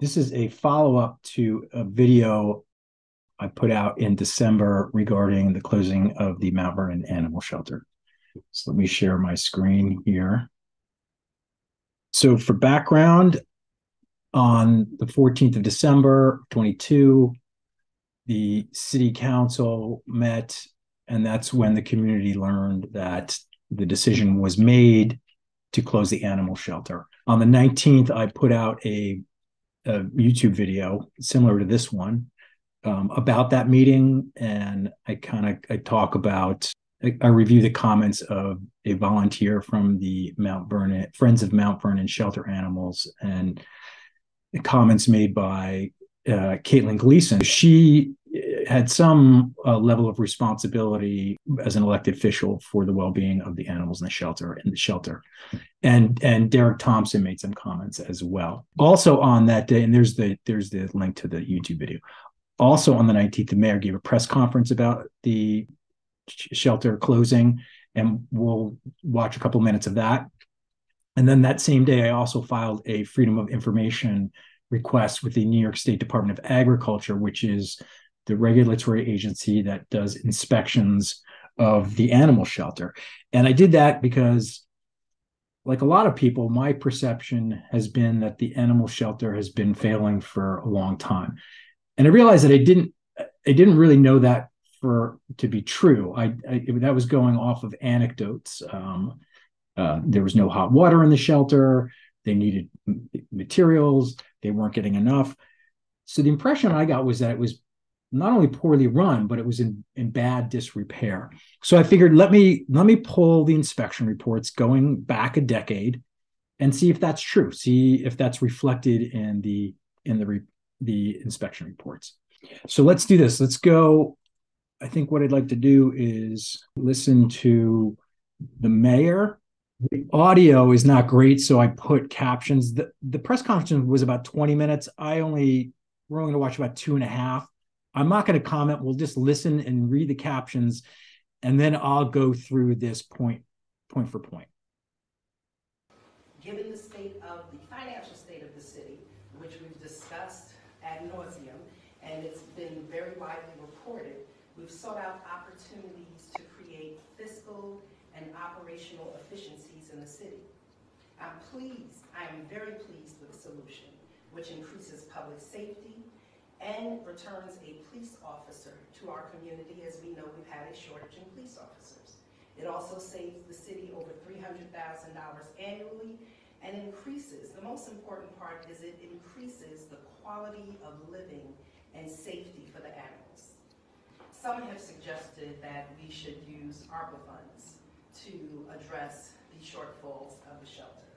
This is a follow-up to a video I put out in December regarding the closing of the Mount Vernon Animal Shelter. So let me share my screen here. So for background, on the 14th of December, 22, the city council met, and that's when the community learned that the decision was made to close the animal shelter. On the 19th, I put out a YouTube video similar to this one about that meeting, and I talk about, I review the comments of a volunteer from the Mount Vernon Friends of Mount Vernon Shelter Animals, and the comments made by Caitlin Gleason. She had some level of responsibility as an elected official for the well-being of the animals in the shelter. And Derek Thompson made some comments as well. Also on that day, and there's the link to the YouTube video. Also on the 19th, the mayor gave a press conference about the shelter closing, and we'll watch a couple minutes of that. And then that same day, I also filed a Freedom of Information request with the New York State Department of Agriculture, which is the regulatory agency that does inspections of the animal shelter. And I did that because, like a lot of people, my perception has been that the animal shelter has been failing for a long time. And I realized that I didn't really know that to be true. That was going off of anecdotes. There was no hot water in the shelter. They needed materials. They weren't getting enough. So the impression I got was that it was not only poorly run, but it was in bad disrepair. So I figured, let me pull the inspection reports going back a decade and see if that's true. See if that's reflected in the inspection reports. So let's do this. Let's go. I think what I'd like to do is listen to the mayor. The audio is not great, so I put captions. The press conference was about 20 minutes. We're only going to watch about 2.5. I'm not going to comment. We'll just listen and read the captions, and then I'll go through this point for point. Given the financial state of the city, which we've discussed ad nauseum, and it's been very widely reported, we've sought out opportunities to create fiscal and operational efficiencies in the city. I am very pleased with the solution, which increases public safety and returns a police officer to our community, as we know we've had a shortage in police officers. It also saves the city over $300,000 annually and the most important part is it increases the quality of living and safety for the animals. Some have suggested that we should use ARPA funds to address the shortfalls of the shelter.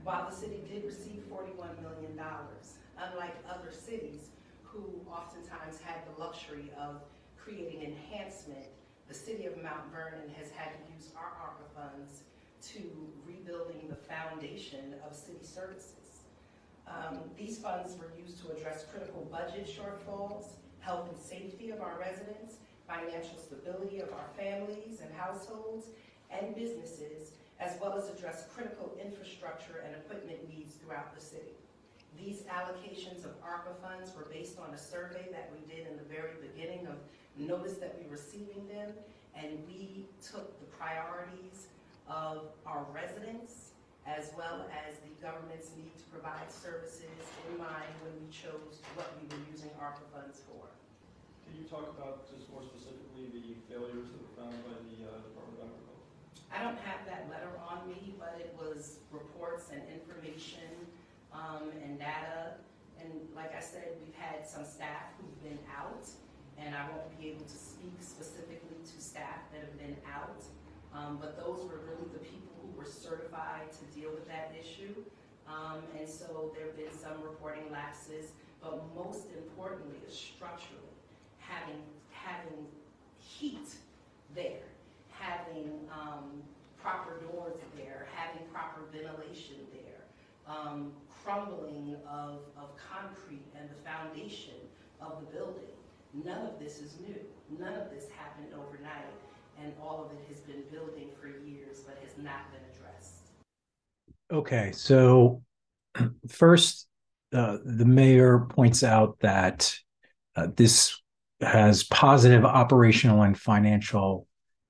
While the city did receive $41 million, unlike other cities who oftentimes had the luxury of creating enhancement, the city of Mount Vernon has had to use our ARPA funds to rebuilding the foundation of city services. These funds were used to address critical budget shortfalls, health and safety of our residents, financial stability of our families and households and businesses, as well as address critical infrastructure and equipment needs throughout the city. These allocations of ARPA funds were based on a survey that we did in the very beginning of notice that we were receiving them, and we took the priorities of our residents as well as the government's need to provide services in mind when we chose what we were using ARPA funds for. Can you talk about just more specifically the failures that were found by the Department of Agriculture? I don't have that letter on me, but it was reports and information and data. And like I said, we've had some staff who've been out, and I won't be able to speak specifically to staff that have been out. But those were really the people who were certified to deal with that issue. And so there have been some reporting lapses, but most importantly is structurally having heat there, having proper doors there, having proper ventilation there, crumbling of concrete and the foundation of the building. None of this is new. None of this happened overnight, and all of it has been building for years but has not been addressed. Okay, so first, the mayor points out that this has positive operational and financial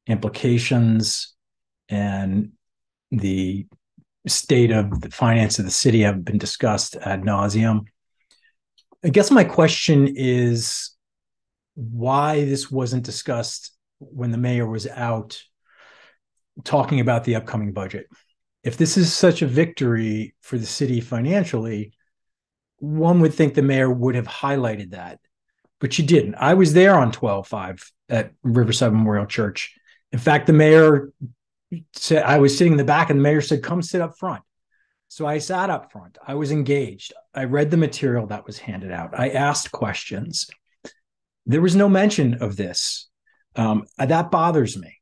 implications, and the state of the finance of the city have been discussed ad nauseum. I guess my question is why this wasn't discussed when the mayor was out talking about the upcoming budget. If this is such a victory for the city financially, one would think the mayor would have highlighted that, but she didn't. I was there on 12/5 at Riverside Memorial Church. In fact, the mayor said, I was sitting in the back, and the mayor said, come sit up front. So I sat up front. I was engaged. I read the material that was handed out. I asked questions. There was no mention of this. That bothers me.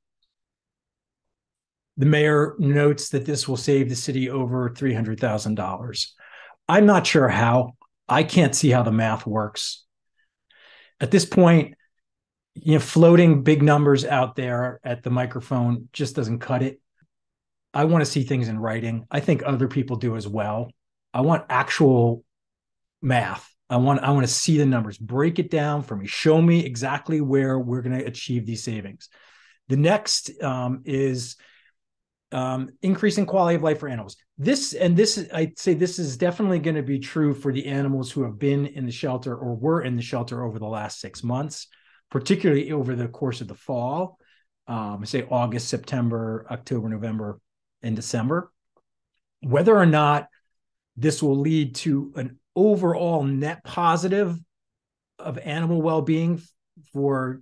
The mayor notes that this will save the city over $300,000. I'm not sure how. I can't see how the math works. At this point, floating big numbers out there at the microphone just doesn't cut it. I want to see things in writing. I think other people do as well. I want actual math. I want to see the numbers. Break it down for me. Show me exactly where we're going to achieve these savings. The next is increasing quality of life for animals. I'd say this is definitely going to be true for the animals who have been in the shelter or were in the shelter over the last 6 months, particularly over the course of the fall, say August, September, October, November, and December. Whether or not this will lead to an overall net positive of animal well-being for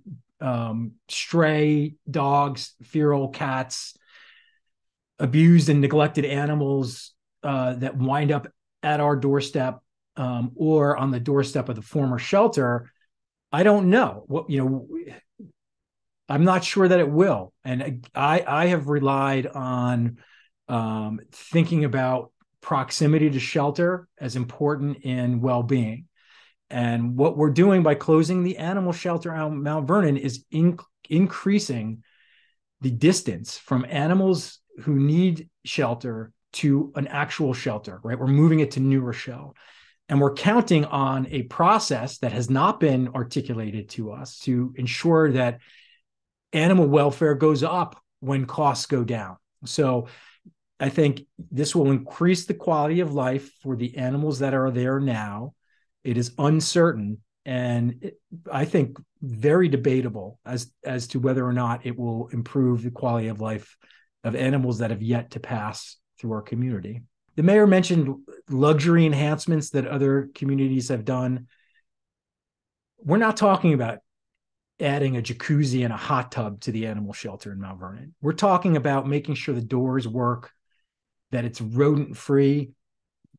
stray dogs, feral cats, abused and neglected animals that wind up at our doorstep or on the doorstep of the former shelter, I don't know. I'm not sure that it will. And I have relied on thinking about proximity to shelter as important in well-being. And what we're doing by closing the animal shelter on Mount Vernon is increasing the distance from animals who need shelter to an actual shelter, right? We're moving it to New Rochelle. And we're counting on a process that has not been articulated to us to ensure that animal welfare goes up when costs go down. So I think this will increase the quality of life for the animals that are there now. It is uncertain, and I think very debatable as to whether or not it will improve the quality of life of animals that have yet to pass through our community. The mayor mentioned luxury enhancements that other communities have done. We're not talking about adding a jacuzzi and a hot tub to the animal shelter in Mount Vernon. We're talking about making sure the doors work, that it's rodent-free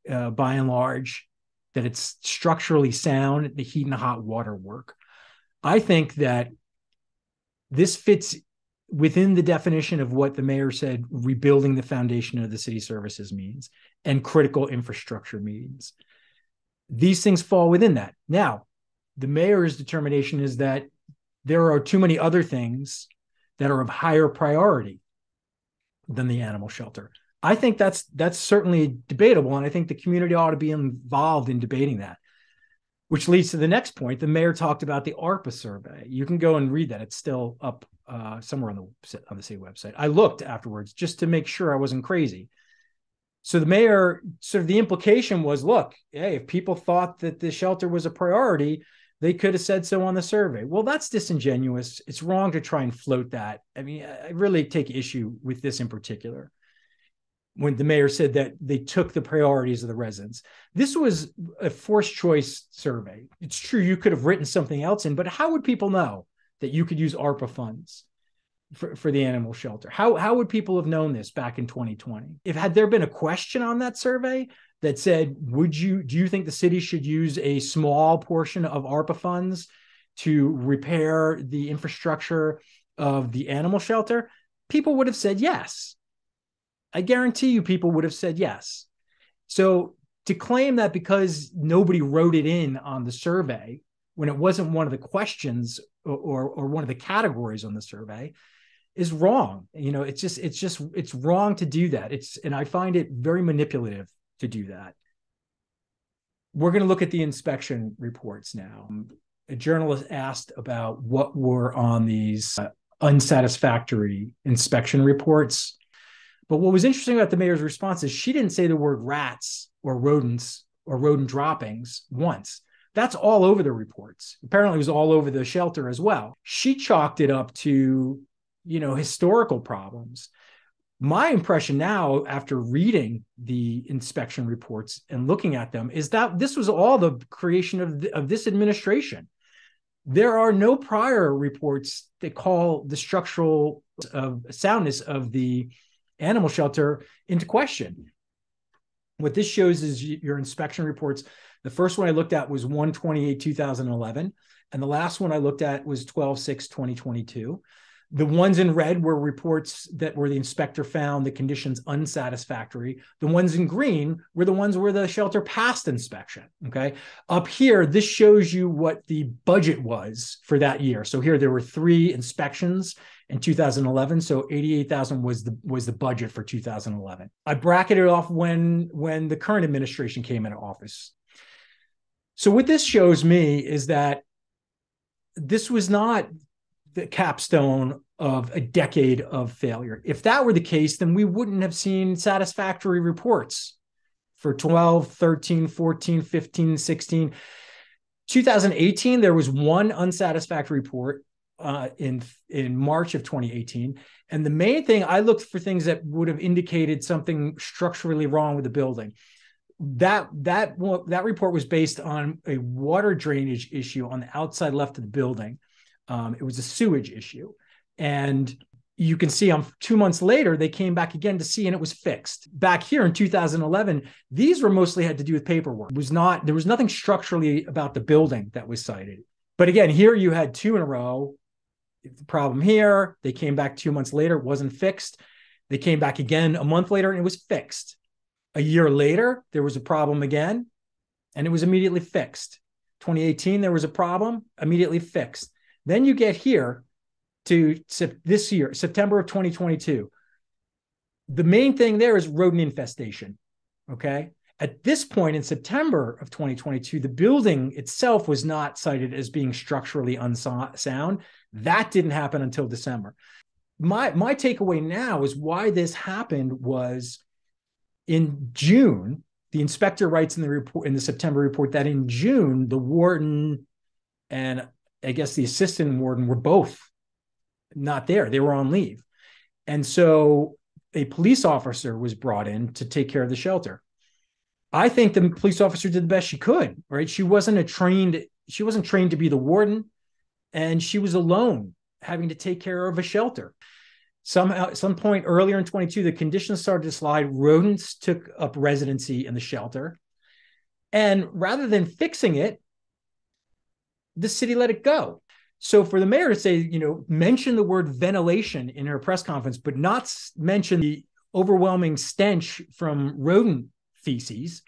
by and large, that it's structurally sound, the heat and hot water work. I think that this fits within the definition of what the mayor said rebuilding the foundation of the city services means and critical infrastructure means. These things fall within that. Now, the mayor's determination is that there are too many other things that are of higher priority than the animal shelter. I think that's certainly debatable, and I think the community ought to be involved in debating that. Which leads to the next point. The mayor talked about the ARPA survey. You can go and read that. It's still up somewhere on the city website. I looked afterwards just to make sure I wasn't crazy. So the mayor, sort of the implication was, look, hey, if people thought that the shelter was a priority, they could have said so on the survey. Well, that's disingenuous. It's wrong to try and float that. I mean, I really take issue with this in particular. When the mayor said that they took the priorities of the residents. This was a forced choice survey. It's true you could have written something else in, but how would people know that you could use ARPA funds for the animal shelter? How would people have known this back in 2020? Had there been a question on that survey that said, do you think the city should use a small portion of ARPA funds to repair the infrastructure of the animal shelter? People would have said yes. I guarantee you people would have said yes. So to claim that because nobody wrote it in on the survey when it wasn't one of the questions or one of the categories on the survey is wrong. It's wrong to do that. And I find it very manipulative to do that. We're going to look at the inspection reports now. A journalist asked about what were on these unsatisfactory inspection reports. But what was interesting about the mayor's response is she didn't say the word rats or rodents or rodent droppings once. That's all over the reports. Apparently, it was all over the shelter as well. She chalked it up to, historical problems. My impression now, after reading the inspection reports and looking at them, is that this was all the creation of this administration. There are no prior reports that call the structural soundness of the animal shelter into question. What this shows is your inspection reports. The first one I looked at was 1/28/2011, and the last one I looked at was 12/6/2022. The ones in red were reports that where the inspector found the conditions unsatisfactory. The ones in green were the ones where the shelter passed inspection. Okay. Up here, this shows you what the budget was for that year. So here there were 3 inspections in 2011. So 88,000 was the budget for 2011. I bracketed off when the current administration came into office. So what this shows me is that this was not the capstone of a decade of failure. If that were the case, then we wouldn't have seen satisfactory reports for 12, 13, 14, 15, 16. 2018, there was one unsatisfactory report in March of 2018. And the main thing, I looked for things that would have indicated something structurally wrong with the building. That report was based on a water drainage issue on the outside left of the building. It was a sewage issue. And you can see 2 months later, they came back again to see, and it was fixed. Back here in 2011, these were mostly had to do with paperwork. There was nothing structurally about the building that was cited. But again, here you had 2 in a row. The problem here, they came back 2 months later, it wasn't fixed. They came back again a month later, and it was fixed. A year later, there was a problem again, and it was immediately fixed. 2018, there was a problem, immediately fixed. Then you get here to this year, September of 2022. The main thing there is rodent infestation, okay? At this point in September of 2022, the building itself was not cited as being structurally unsound. That didn't happen until December. My takeaway now is why this happened was in June, the inspector writes in the September report that in June, the warden and I guess the assistant warden were both not there. They were on leave. And so a police officer was brought in to take care of the shelter. I think the police officer did the best she could, right? She wasn't trained to be the warden, and she was alone having to take care of a shelter. At some point earlier in 22, the conditions started to slide. Rodents took up residency in the shelter. And rather than fixing it, the city let it go. So for the mayor to say, mention the word ventilation in her press conference, but not mention the overwhelming stench from rodent feces,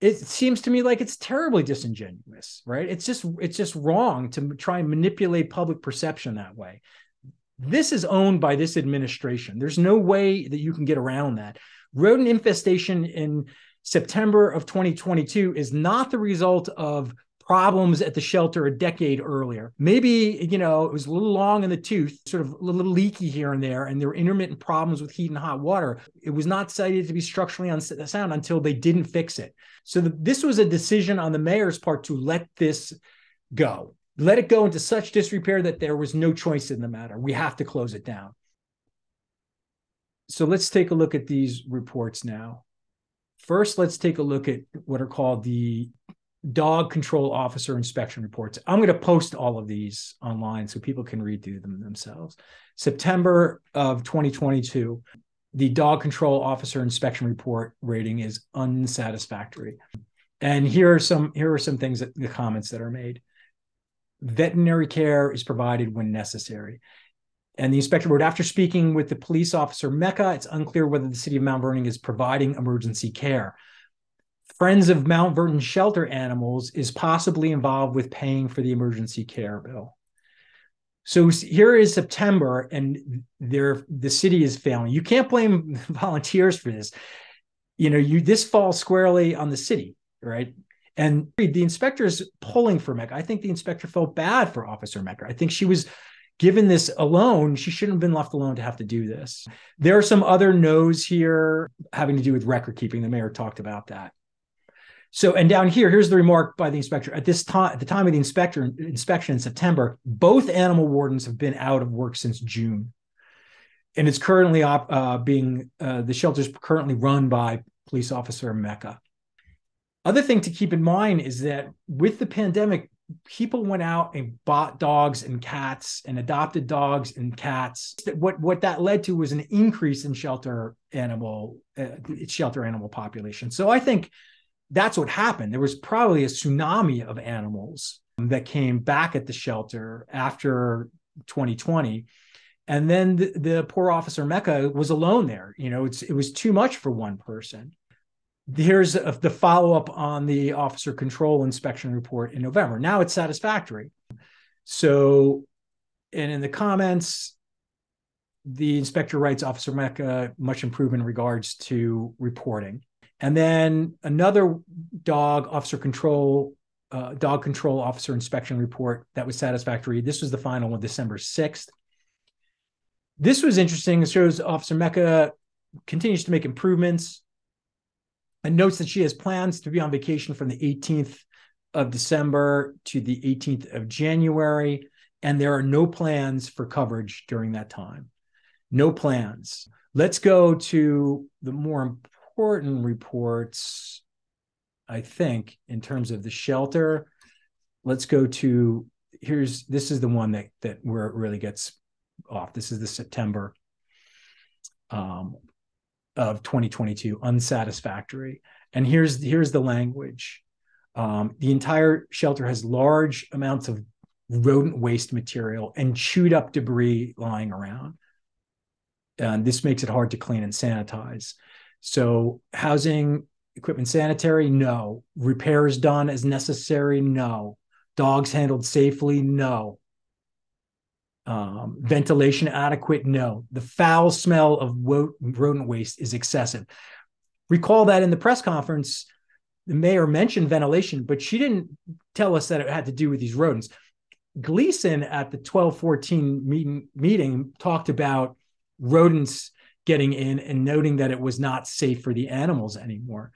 it seems to me like it's terribly disingenuous, right? It's just wrong to try and manipulate public perception that way. This is owned by this administration. There's no way that you can get around that. Rodent infestation in September of 2022 is not the result of problems at the shelter a decade earlier. Maybe, it was a little long in the tooth, sort of a little leaky here and there there were intermittent problems with heat and hot water. It was not cited to be structurally unsound until they didn't fix it. So this was a decision on the mayor's part to let this go. Let it go into such disrepair that there was no choice in the matter. We have to close it down. So let's take a look at these reports now. First, let's take a look at what are called the dog control officer inspection reports. I'm going to post all of these online so people can read through them themselves. September of 2022, the dog control officer inspection report rating is unsatisfactory. And here are some things the comments that are made. Veterinary care is provided when necessary. And the inspector wrote, after speaking with the police officer Mecca, it's unclear whether the city of Mount Vernon is providing emergency care. Friends of Mount Vernon shelter animals is possibly involved with paying for the emergency care bill. So here is September, and the city is failing. You can't blame volunteers for this. This falls squarely on the city. right? And the inspector is pulling for Mecca. I think the inspector felt bad for Officer Mecca. I think she was given this alone. She shouldn't have been left alone to have to do this. There are some other no's here having to do with record keeping. The mayor talked about that. So, and down here, here's the remark by the inspector. At this time, at the time of the inspection in September, both animal wardens have been out of work since June. And it's currently the shelter's currently run by police officer Mecca. Other thing to keep in mind is that with the pandemic, people went out and bought dogs and cats and adopted dogs and cats. What that led to was an increase in shelter animal population. So I think that's what happened. There was probably a tsunami of animals that came back at the shelter after 2020. And then the poor officer Mecca was alone there. It was too much for one person. Here's the follow-up on the officer control inspection report in November. Now it's satisfactory. So, and in the comments, the inspector writes, Officer Mecca, much improvement in regards to reporting. And then another dog control officer inspection report that was satisfactory. This was the final one, December 6th. This was interesting. It shows Officer Mecca continues to make improvements and notes that she has plans to be on vacation from the 18th of December to the 18th of January, and there are no plans for coverage during that time. No plans. Let's go to the more important reports, I think, in terms of the shelter. Let's go to, this is the one that where it really gets off. This is the September of 2022, unsatisfactory. And here's the language. The entire shelter has large amounts of rodent waste material and chewed up debris lying around. And this makes it hard to clean and sanitize. So housing, equipment sanitary, no. Repairs done as necessary, no. Dogs handled safely, no. Ventilation adequate, no. The foul smell of rodent waste is excessive. Recall that in the press conference, the mayor mentioned ventilation, but she didn't tell us that it had to do with these rodents. Gleason at the 12/14 meeting talked about rodents getting in and noting that it was not safe for the animals anymore.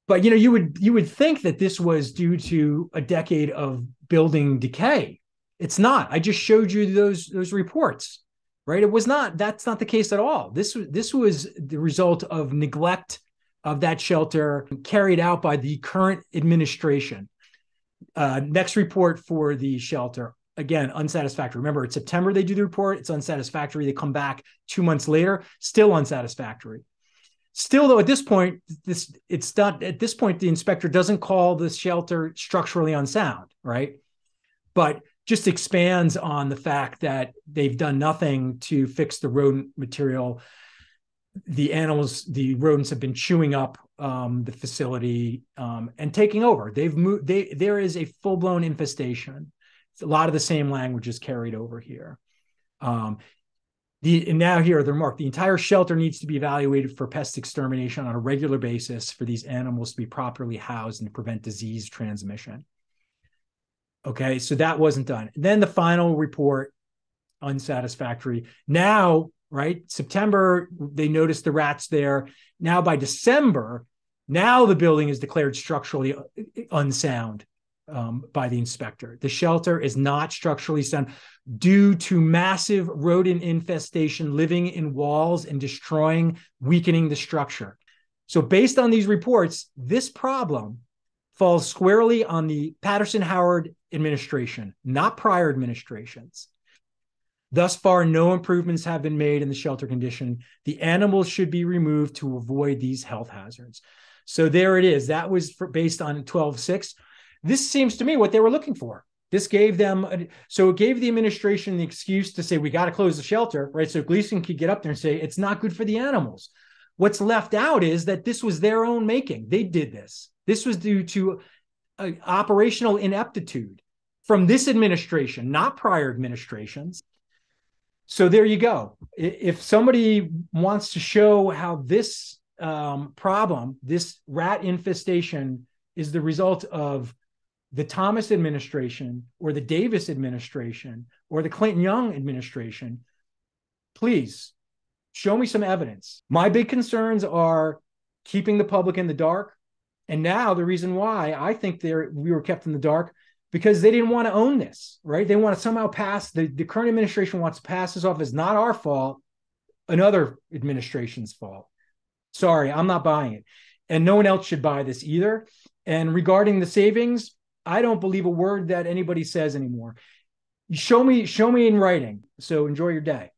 But you would think that this was due to a decade of building decay. It's not. I just showed you those reports, right? It was not. That's not the case at all. This was the result of neglect of that shelter carried out by the current administration. Next report for the shelter, again, unsatisfactory. Remember, it's September they do the report. It's unsatisfactory. They come back 2 months later, still unsatisfactory. Still, though, at this point, the inspector doesn't call the shelter structurally unsound, right? But just expands on the fact that they've done nothing to fix the rodent material. The rodents have been chewing up the facility and taking over. They've moved. There is a full-blown infestation. A lot of the same language is carried over here. And now here the remark: the entire shelter needs to be evaluated for pest extermination on a regular basis for these animals to be properly housed and to prevent disease transmission. Okay, so that wasn't done. Then the final report, unsatisfactory. Now, right, September, they noticed the rats there. Now by December, now the building is declared structurally unsound by the inspector. The shelter is not structurally sound due to massive rodent infestation living in walls and weakening the structure. So based on these reports, this problem falls squarely on the Patterson-Howard administration, not prior administrations. Thus far, no improvements have been made in the shelter condition. The animals should be removed to avoid these health hazards. So there it is. That was based on 12/6. This seems to me what they were looking for. This gave them, so it gave the administration the excuse to say, we got to close the shelter, right? So Gleason could get up there and say, it's not good for the animals. What's left out is that this was their own making. They did this. This was due to operational ineptitude from this administration, not prior administrations. So there you go. If somebody wants to show how this problem, this rat infestation, is the result of the Thomas administration or the Davis administration or the Clinton Young administration, please show me some evidence. My big concerns are keeping the public in the dark. And now the reason why I think we were kept in the dark, because they didn't want to own this, right? They want to somehow pass, the current administration wants to pass this off as not our fault, another administration's fault. Sorry, I'm not buying it. And no one else should buy this either. And regarding the savings, I don't believe a word that anybody says anymore. Show me in writing. So enjoy your day.